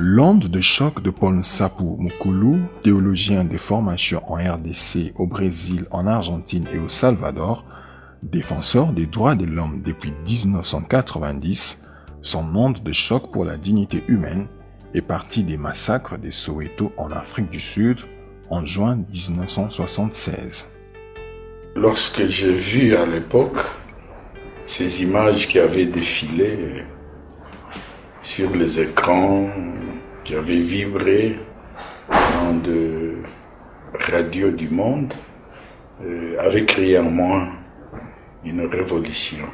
L'onde de choc de Paul Nsapou Mukulu, théologien de formation en RDC, au Brésil, en Argentine et au Salvador, défenseur des droits de l'homme depuis 1990, son onde de choc pour la dignité humaine est partie des massacres des Soweto en Afrique du Sud en juin 1976. Lorsque j'ai vu à l'époque ces images qui avaient défilé sur les écrans, qui avaient vibré dans de radios du monde, avait créé en moi une révolution.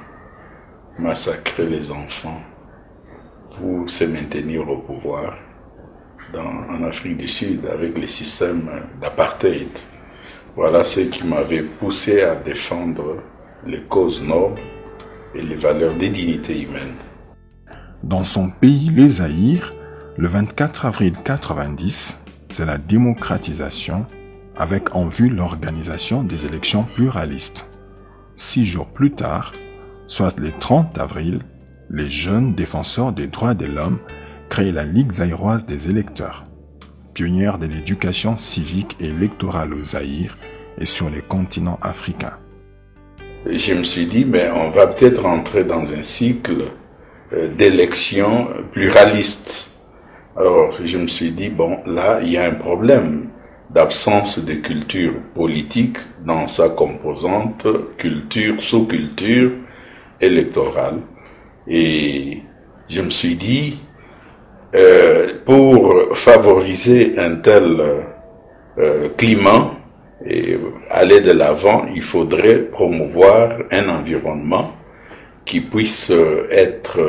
Massacrer les enfants pour se maintenir au pouvoir en Afrique du Sud avec le système d'apartheid. Voilà ce qui m'avait poussé à défendre les causes nobles et les valeurs de dignité humaine. Dans son pays, le Zaïre, le 24 avril 1990, c'est la démocratisation avec en vue l'organisation des élections pluralistes. 6 jours plus tard, soit le 30 avril, les jeunes défenseurs des droits de l'homme créent la Ligue zaïroise des électeurs, pionnière de l'éducation civique et électorale au Zaïre et sur les continents africains. Je me suis dit, mais on va peut-être entrer dans un cycle d'élections pluralistes. Alors, je me suis dit, bon, là, il y a un problème d'absence de culture politique dans sa composante culture, sous-culture électorale. Et je me suis dit, pour favoriser un tel climat et aller de l'avant, il faudrait promouvoir un environnement qui puisse être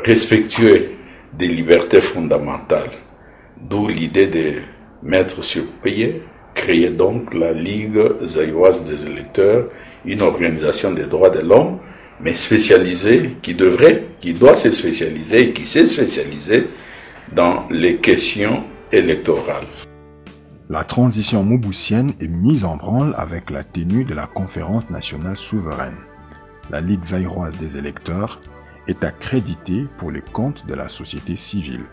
respectueux des libertés fondamentales. D'où l'idée de mettre sur pied, créer donc la Ligue zaïroise des électeurs, une organisation des droits de l'homme, mais spécialisée, qui doit se spécialiser et qui s'est spécialisée dans les questions électorales. La transition mouboutienne est mise en branle avec la tenue de la conférence nationale souveraine. La Ligue zaïroise des électeurs est accréditée pour les comptes de la société civile.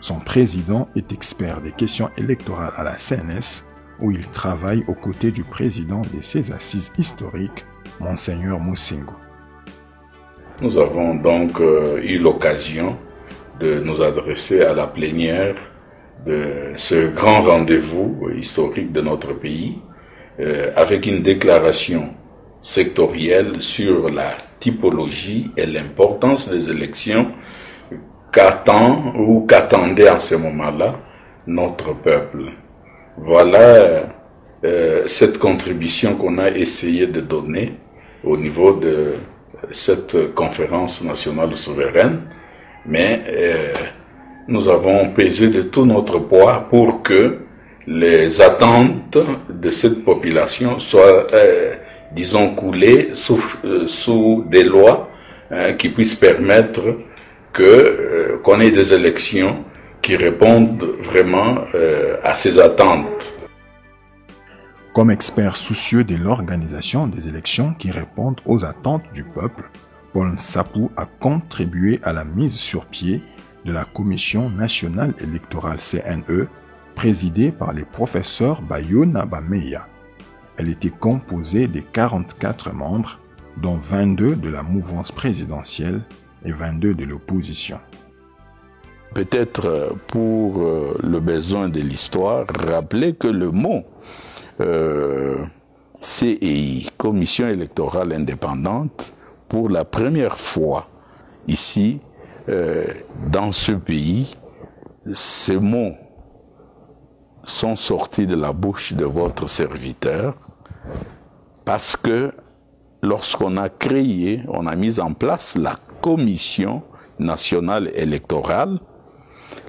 Son président est expert des questions électorales à la CNS, où il travaille aux côtés du président de ces assises historiques, Monseigneur Musingu. Nous avons donc eu l'occasion de nous adresser à la plénière de ce grand rendez-vous historique de notre pays, avec une déclaration sectorielle sur la typologie et l'importance des élections qu'attend ou qu'attendait en ce moment-là notre peuple. Voilà cette contribution qu'on a essayé de donner au niveau de cette conférence nationale souveraine, mais nous avons pesé de tout notre poids pour que les attentes de cette population soient, disons, coulées sous des lois qui puissent permettre qu'on ait des élections qui répondent vraiment à ces attentes. Comme expert soucieux de l'organisation des élections qui répondent aux attentes du peuple, Paul Nsapou a contribué à la mise sur pied de la Commission nationale électorale CNE, présidée par les professeurs Bayona Bameya. Elle était composée de 44 membres, dont 22 de la mouvance présidentielle et 22 de l'opposition. Peut-être pour le besoin de l'histoire, rappeler que le mot CEI, Commission électorale indépendante, pour la première fois ici, dans ce pays, ces mots sont sortis de la bouche de votre serviteur parce que lorsqu'on a créé, on a mis en place la Commission nationale électorale,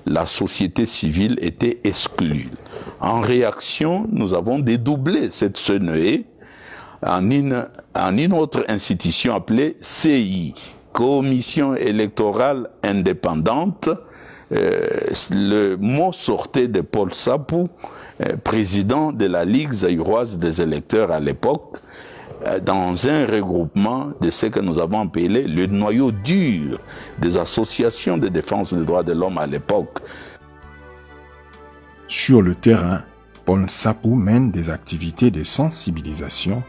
la société civile était exclue. En réaction, nous avons dédoublé cette CNE en une autre institution appelée CI, Commission électorale indépendante, le mot sortait de Paul Sapou, président de la Ligue zaïroise des électeurs à l'époque, dans un regroupement de ce que nous avons appelé le noyau dur des associations de défense des droits de l'homme à l'époque. Sur le terrain, Paul Sapou mène des activités de sensibilisation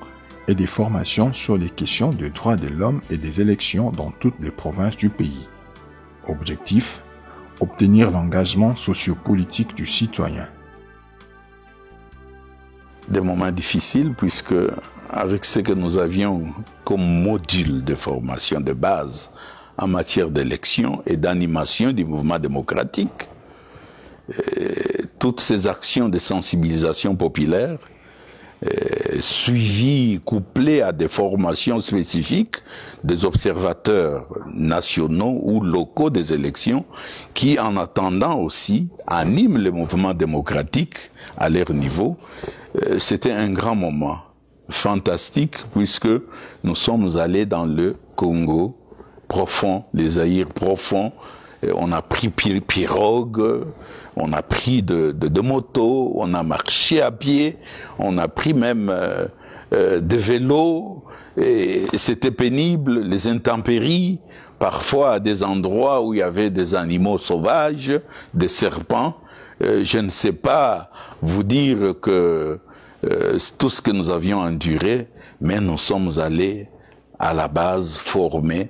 et des formations sur les questions de droits de l'homme et des élections dans toutes les provinces du pays. Objectif: obtenir l'engagement sociopolitique du citoyen. Des moments difficiles puisque avec ce que nous avions comme module de formation de base en matière d'élection et d'animation du mouvement démocratique, toutes ces actions de sensibilisation populaire, suivies, couplées à des formations spécifiques des observateurs nationaux ou locaux des élections qui, en attendant aussi, animent le mouvement démocratique à leur niveau, c'était un grand moment fantastique puisque nous sommes allés dans le Congo profond, les Zaïre profonds. On a pris pirogue, on a pris de motos, on a marché à pied, on a pris même des vélos, et c'était pénible, les intempéries, parfois à des endroits où il y avait des animaux sauvages, des serpents. Je ne sais pas vous dire que tout ce que nous avions enduré, mais nous sommes allés à la base former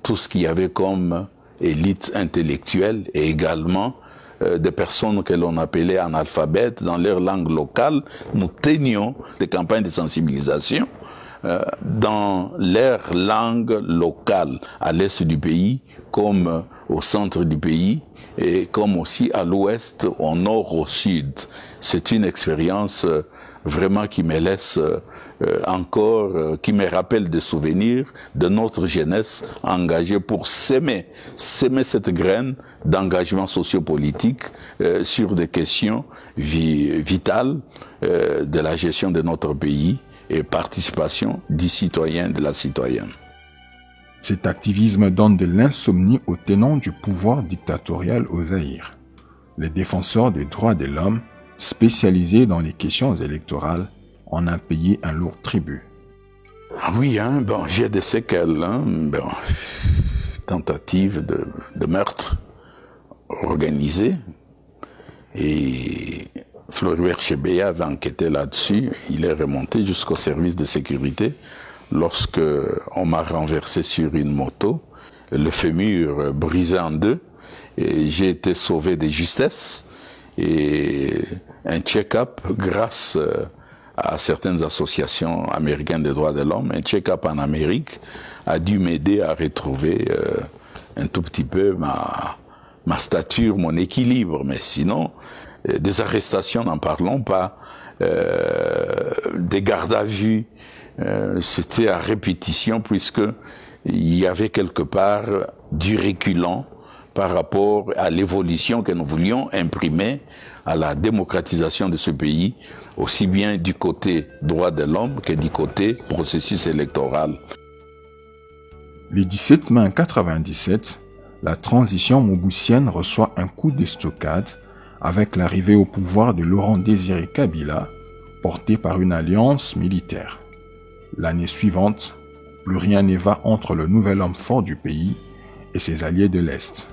tout ce qu'il y avait comme élite intellectuelle et également des personnes que l'on appelait analphabètes dans leur langue locale. Nous tenions des campagnes de sensibilisation dans leur langue locale, à l'est du pays, comme au centre du pays, et comme aussi à l'ouest, au nord, au sud. C'est une expérience vraiment qui me laisse encore, qui me rappelle des souvenirs de notre jeunesse engagée pour s'aimer cette graine d'engagement sociopolitique sur des questions vitales de la gestion de notre pays et participation du citoyen, de la citoyenne. Cet activisme donne de l'insomnie aux tenants du pouvoir dictatorial au Zaïre. Les défenseurs des droits de l'homme, spécialisés dans les questions électorales, en ont payé un lourd tribut. Ah oui, bon, j'ai des séquelles, tentative de meurtre organisé, et Floribert Chebeya avait enquêté là-dessus. Il est remonté jusqu'au service de sécurité lorsque on m'a renversé sur une moto, le fémur brisé en deux, et j'ai été sauvé de justesse, et un check-up grâce à certaines associations américaines des droits de l'homme, un check-up en Amérique a dû m'aider à retrouver un tout petit peu ma stature, mon équilibre, mais sinon, des arrestations, n'en parlons pas, des gardes à vue, c'était à répétition puisque il y avait quelque part du reculant par rapport à l'évolution que nous voulions imprimer à la démocratisation de ce pays, aussi bien du côté droit de l'homme que du côté processus électoral. Le 17 mai 1997, la transition mobusienne reçoit un coup d'estocade avec l'arrivée au pouvoir de Laurent Désiré Kabila, porté par une alliance militaire. L'année suivante, plus rien ne va entre le nouvel homme fort du pays et ses alliés de l'Est.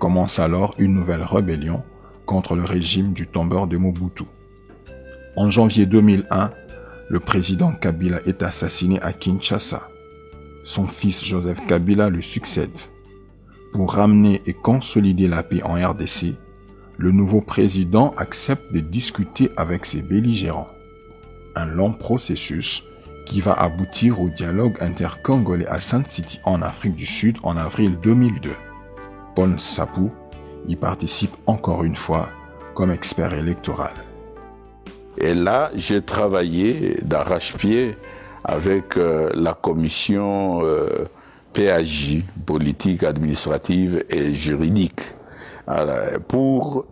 Commence alors une nouvelle rébellion contre le régime du tombeur de Mobutu. En janvier 2001, le président Kabila est assassiné à Kinshasa. Son fils Joseph Kabila lui succède. Pour ramener et consolider la paix en RDC, le nouveau président accepte de discuter avec ses belligérants. Un long processus qui va aboutir au dialogue intercongolais à Sun City en Afrique du Sud en avril 2002. Paul Sapou y participe encore une fois comme expert électoral. Et là, j'ai travaillé d'arrache-pied avec la commission PAJ, politique, administrative et juridique, pour,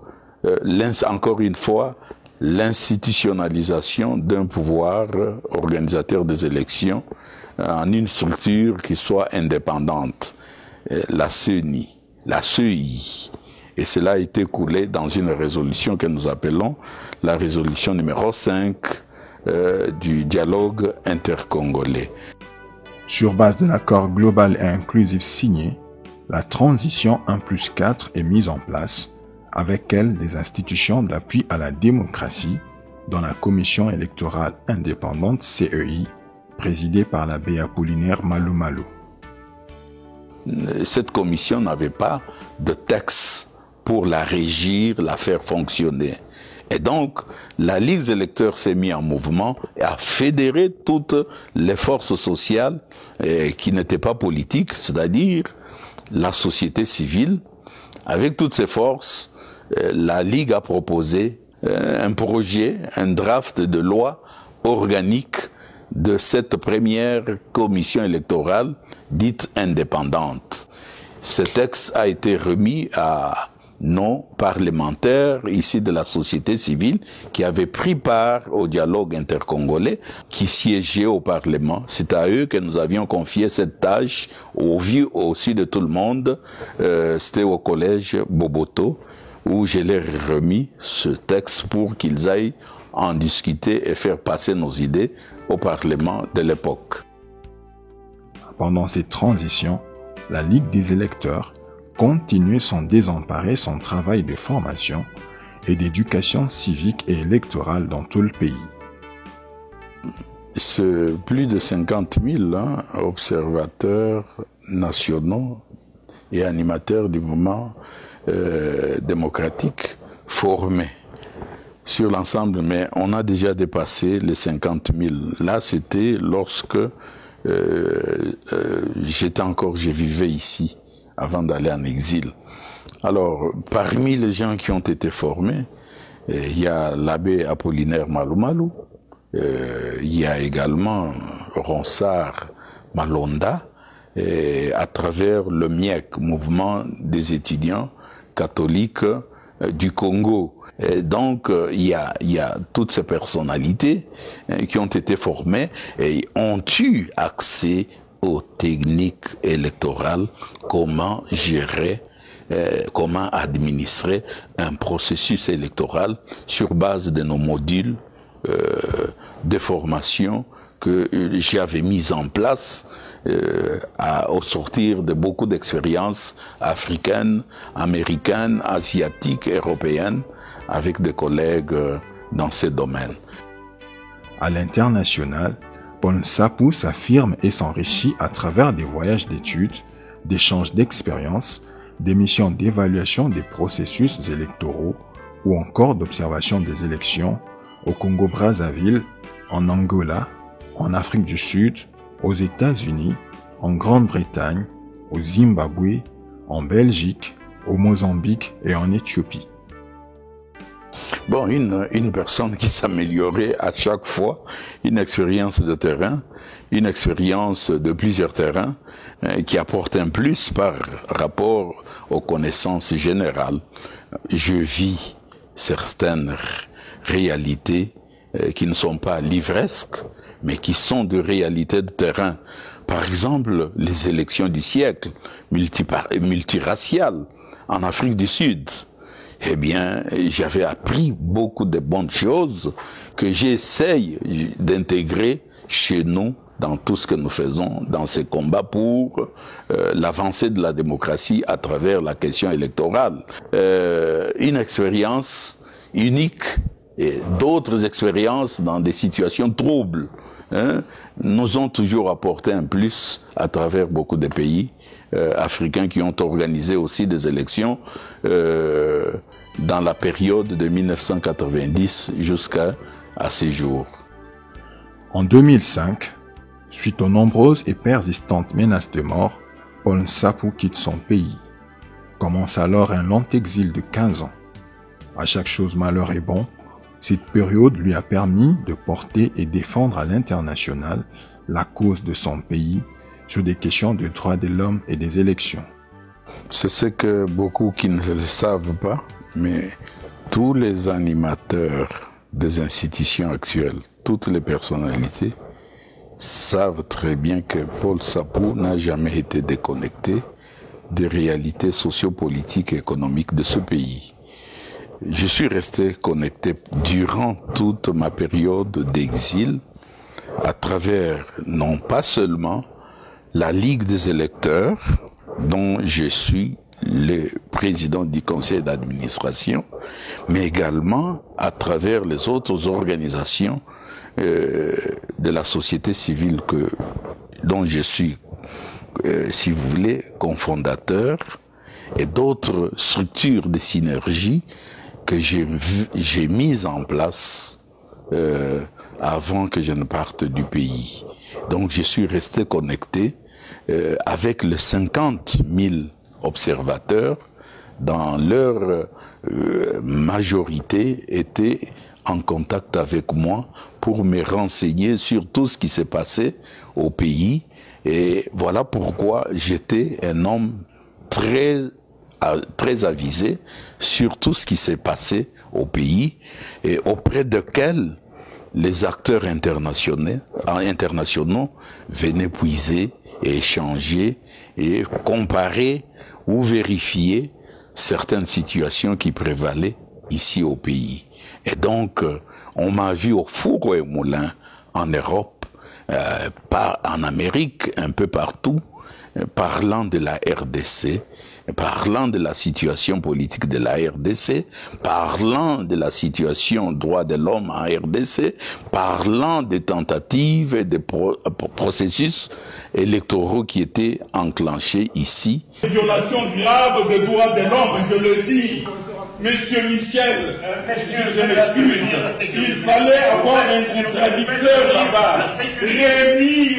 encore une fois, l'institutionnalisation d'un pouvoir organisateur des élections en une structure qui soit indépendante, la CENI, la CEI, Et cela a été coulé dans une résolution que nous appelons la résolution numéro 5 du dialogue intercongolais. Sur base de l'accord global et inclusif signé, la transition 1+4 est mise en place, avec elle des institutions d'appui à la démocratie, dont la Commission électorale indépendante CEI, présidée par l'abbé Apollinaire Malo Malo. Cette commission n'avait pas de texte pour la régir, la faire fonctionner. Et donc, la Ligue des électeurs s'est mise en mouvement et a fédéré toutes les forces sociales qui n'étaient pas politiques, c'est-à-dire la société civile. Avec toutes ces forces, la Ligue a proposé un projet, un draft de loi organique de cette première commission électorale dite indépendante. Ce texte a été remis à nos parlementaires ici de la société civile qui avaient pris part au dialogue intercongolais, qui siégeaient au Parlement. C'est à eux que nous avions confié cette tâche, au vu aussi de tout le monde. C'était au collège Boboto, où je leur ai remis ce texte pour qu'ils aillent en discuter et faire passer nos idées au Parlement de l'époque. Pendant cette transition, la Ligue des électeurs continuait sans désemparer son travail de formation et d'éducation civique et électorale dans tout le pays. C'est plus de 50 000 observateurs nationaux et animateurs du mouvement démocratique formés sur l'ensemble, mais on a déjà dépassé les 50 000. Là, c'était lorsque je vivais ici, avant d'aller en exil. Alors, parmi les gens qui ont été formés, il y a l'abbé Apollinaire Malo Malo, il y a également Ronsard Malonda, et à travers le MIEC, Mouvement des étudiants catholiques du Congo. Et donc, il y a toutes ces personnalités qui ont été formées et ont eu accès aux techniques électorales, comment gérer, comment administrer un processus électoral sur base de nos modules de formation que j'avais mis en place au sortir de beaucoup d'expériences africaines, américaines, asiatiques, européennes, avec des collègues dans ces domaines. À l'international, Paul Nsapu s'affirme et s'enrichit à travers des voyages d'études, d'échanges d'expériences, des missions d'évaluation des processus électoraux ou encore d'observation des élections au Congo-Brazzaville, en Angola, en Afrique du Sud, aux États-Unis, en Grande-Bretagne, au Zimbabwe, en Belgique, au Mozambique et en Éthiopie. Bon, une personne qui s'améliorait à chaque fois, une expérience de terrain, une expérience de plusieurs terrains, qui apporte un plus par rapport aux connaissances générales. Je vis certaines réalités qui ne sont pas livresques, mais qui sont de réalités de terrain. Par exemple, les élections du siècle, multiraciales, en Afrique du Sud. Eh bien, j'avais appris beaucoup de bonnes choses que j'essaye d'intégrer chez nous dans tout ce que nous faisons, dans ces combats pour l'avancée de la démocratie à travers la question électorale. Une expérience unique et d'autres expériences dans des situations troubles nous ont toujours apporté un plus à travers beaucoup de pays africains qui ont organisé aussi des élections dans la période de 1990 jusqu'à ces jours. En 2005, suite aux nombreuses et persistantes menaces de mort, Paul Nsapu quitte son pays. Commence alors un long exil de 15 ans. À chaque chose malheur est bon, cette période lui a permis de porter et défendre à l'international la cause de son pays sur des questions de droits de l'homme et des élections. C'est ce que beaucoup qui ne le savent pas, mais tous les animateurs des institutions actuelles, toutes les personnalités, savent très bien que Paul Nsapu n'a jamais été déconnecté des réalités sociopolitiques et économiques de ce pays. Je suis resté connecté durant toute ma période d'exil à travers non pas seulement la Ligue des électeurs, dont je suis le président du conseil d'administration, mais également à travers les autres organisations de la société civile dont je suis, si vous voulez, cofondateur, et d'autres structures de synergie que j'ai mises en place avant que je ne parte du pays. Donc je suis resté connecté avec les 50 000 observateurs, dans leur majorité, étaient en contact avec moi pour me renseigner sur tout ce qui s'est passé au pays. Et voilà pourquoi j'étais un homme très avisé sur tout ce qui s'est passé au pays et auprès desquels les acteurs internationaux venaient puiser et échanger et comparer ou vérifier certaines situations qui prévalaient ici au pays. Et donc, on m'a vu au four et au moulin en Europe, en Amérique, un peu partout, parlant de la RDC, parlant de la situation politique de la RDC, parlant de la situation droits de l'homme en RDC, parlant des tentatives et des processus électoraux qui étaient enclenchés ici. Violation grave des droits de l'homme, je le dis. Monsieur Michel, je m'excuse, il fallait avoir un contradicteur là-bas. Rémi,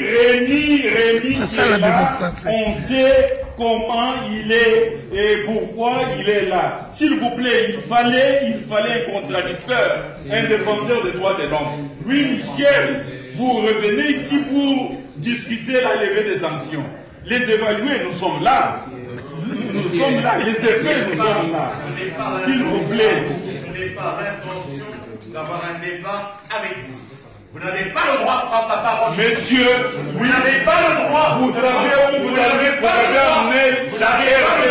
on sait comment il est et pourquoi il est là. S'il vous plaît, il fallait un contradicteur, un défenseur des droits de l'homme. Oui, Michel, vous revenez ici pour discuter la levée des sanctions. Les évaluer, nous sommes là. Nous sommes là, les effets, nous sommes là. S'il vous plaît. Je n'ai pas l'intention d'avoir un débat avec vous. Vous n'avez pas le droit de prendre la parole. Monsieur, vous n'avez pas le droit. Vous savez où vous n'avez pas amené la réalité.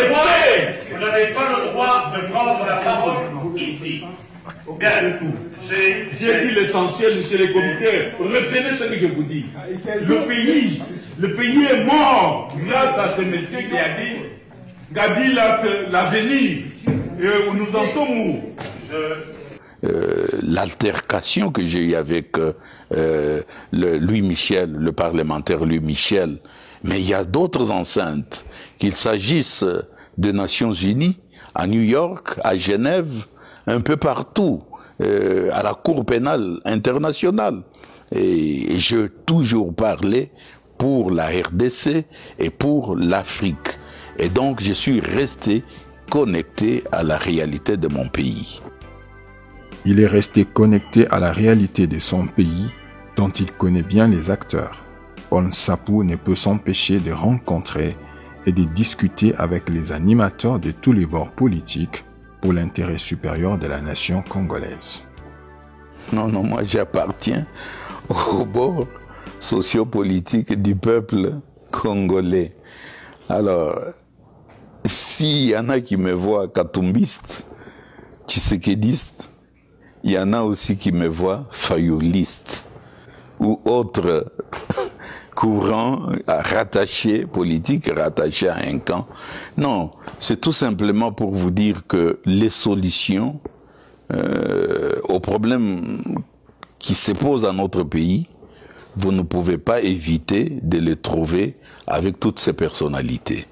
Vous n'avez pas le droit de prendre la parole ici. Bien du tout. J'ai dit l'essentiel, monsieur le commissaire. Retenez ce que je vous dis. Le pays est mort grâce à ce monsieur qui a dit Gabi l'avenir. Nous en sommes où? L'altercation que j'ai eue avec Louis Michel, le parlementaire Louis Michel, mais il y a d'autres enceintes, qu'il s'agisse des Nations Unies, à New York, à Genève, un peu partout, à la Cour pénale internationale. Et j'ai toujours parlé pour la RDC et pour l'Afrique. Et donc je suis resté connecté à la réalité de mon pays. Il est resté connecté à la réalité de son pays, dont il connaît bien les acteurs. Paul Sapou ne peut s'empêcher de rencontrer et de discuter avec les animateurs de tous les bords politiques pour l'intérêt supérieur de la nation congolaise. Non, moi j'appartiens au bord sociopolitique du peuple congolais. Alors, s'il y en a qui me voient katumbiste, tshisekediste, il y en a aussi qui me voient fayouliste ou autre courant rattaché, politique rattaché à un camp. Non, c'est tout simplement pour vous dire que les solutions aux problèmes qui se posent à notre pays, vous ne pouvez pas éviter de les trouver avec toutes ces personnalités.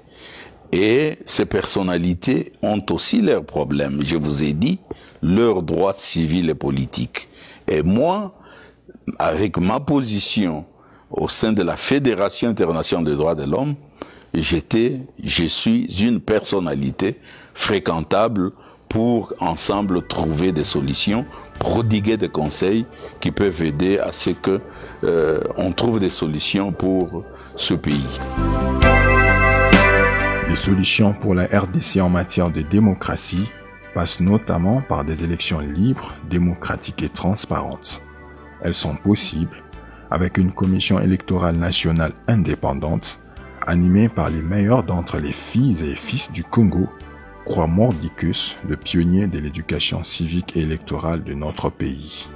Et ces personnalités ont aussi leurs problèmes. Je vous ai dit, leurs droits civils et politiques. Et moi, avec ma position au sein de la Fédération internationale des droits de l'homme, je suis une personnalité fréquentable pour ensemble trouver des solutions, prodiguer des conseils qui peuvent aider à ce que on trouve des solutions pour ce pays. Les solutions pour la RDC en matière de démocratie passent notamment par des élections libres, démocratiques et transparentes. Elles sont possibles avec une commission électorale nationale indépendante animé par les meilleurs d'entre les filles et fils du Congo, croit Mordicus, le pionnier de l'éducation civique et électorale de notre pays.